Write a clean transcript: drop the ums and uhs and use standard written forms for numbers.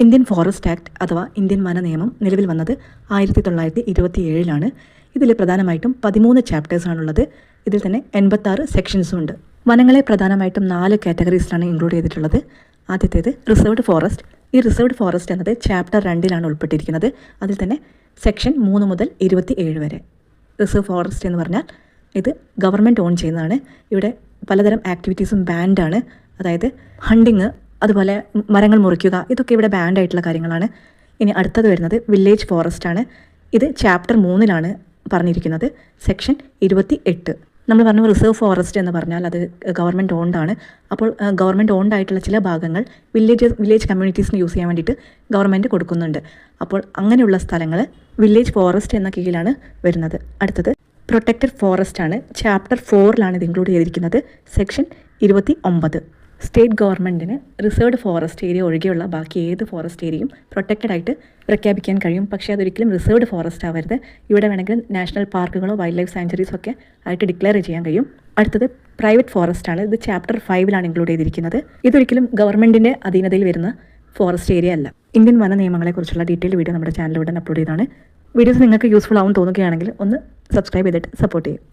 Indian forest act അഥവാ Indian വന നിയമം നിലവിൽ വന്നത് 1927 ഇതിൽ പ്രധാനമായിട്ടും 13 ചാപ്റ്റേഴ്സാണുള്ളത്. ഇതിൽ തന്നെ 86 സെക്ഷൻസും ഉണ്ട്. വനങ്ങളെ പ്രധാനമായിട്ടും 4 കാറ്റഗറീസിലാണ് ഇൻക്ലൂഡ് ചെയ്തിട്ടുള്ളത്. ആദ്യത്തേത് റിസർവ്ഡ് ഫോറസ്റ്റ്. ഈ റിസർവ്ഡ് ഫോറസ്റ്റ് എന്നത് ചാപ്റ്റർ 2 ഉൾപ്പെട്ടിരിക്കുന്നത്. അതിൽ തന്നെ സെക്ഷൻ 3 മുതൽ 27 വരെ. റിസർവ് ഫോറസ്റ്റ് എന്ന് പറഞ്ഞാൽ ഇത് ഗവൺമെൻറ് ഓൺ ചെയ്യുന്നതാണ്. ഇവിടെ പലതരം ആക്ടിവിറ്റീസും ബാൻഡാണ്. അതായത് ഹണ്ടിങ്, അതുപോലെ മരങ്ങൾ മുറിക്കുക, ഇതൊക്കെ ഇവിടെ ബാൻഡ് ആയിട്ടുള്ള കാര്യങ്ങളാണ്. ഇനി അടുത്തത് വരുന്നത് വില്ലേജ് ഫോറസ്റ്റ് ആണ്. ഇത് ചാപ്റ്റർ 3 പറഞ്ഞിരിക്കുന്നത്. സെക്ഷൻ 28. നമ്മൾ പറഞ്ഞു റിസർവ് ഫോറസ്റ്റ് എന്ന് പറഞ്ഞാൽ അത് ഗവൺമെൻറ് ഓൺഡാണ്. അപ്പോൾ ഗവൺമെൻറ് ഓൺഡ് ആയിട്ടുള്ള ചില ഭാഗങ്ങൾ വില്ലേജ് കമ്മ്യൂണിറ്റീസിന് യൂസ് ചെയ്യാൻ വേണ്ടിയിട്ട് ഗവൺമെൻറ് കൊടുക്കുന്നുണ്ട്. അപ്പോൾ അങ്ങനെയുള്ള സ്ഥലങ്ങൾ വില്ലേജ് ഫോറസ്റ്റ് എന്ന കീഴിലാണ് വരുന്നത്. അടുത്തത് പ്രൊട്ടക്റ്റഡ് ഫോറസ്റ്റ് ആണ്. ചാപ്റ്റർ 4 ഇത് ഇൻക്ലൂഡ് ചെയ്തിരിക്കുന്നത്. സെക്ഷൻ 29. സ്റ്റേറ്റ് ഗവൺമെൻറ്റിന് റിസർവ്ഡ് ഫോറസ്റ്റ് ഏരിയ ഒഴികെയുള്ള ബാക്കി ഏത് ഫോറസ്റ്റ് ഏരിയയും പ്രൊട്ടക്റ്റഡ് ആയിട്ട് പ്രഖ്യാപിക്കാൻ കഴിയും. പക്ഷേ അതൊരിക്കലും റിസർവ്ഡ് ഫോറസ്റ്റ് ആവരുത്. ഇവിടെ വേണമെങ്കിൽ നാഷണൽ പാർക്കുകളോ വൈൽഡ് ലൈഫ് സാങ്ച്വറീസോ ഒക്കെ ആയിട്ട് ഡിക്ലെയർ ചെയ്യാൻ കഴിയും. അടുത്തത് പ്രൈവറ്റ് ഫോറസ്റ്റ് ആണ്. ഇത് ചാപ്റ്റർ 5 ഇൻക്ലൂഡ് ചെയ്തിരിക്കുന്നത്. ഇതൊരിക്കലും ഗവൺമെൻറ്റിൻ്റെ അധീനതയിൽ വരുന്ന ഫോറസ്റ്റ് ഏരിയ അല്ല. ഇന്ത്യൻ വന നിയമങ്ങളെക്കുറിച്ചുള്ള ഡീറ്റെയിൽ വീഡിയോ നമ്മുടെ ചാനലിലൂടെ അപ്ലോഡ് ചെയ്താണ്. വീഡിയോസ് നിങ്ങൾക്ക് യൂസ്ഫുൾ ആവും തോന്നുകയാണെങ്കിൽ ഒന്ന് സബ്സ്ക്രൈബ് ചെയ്തിട്ട് സപ്പോർട്ട് ചെയ്യും.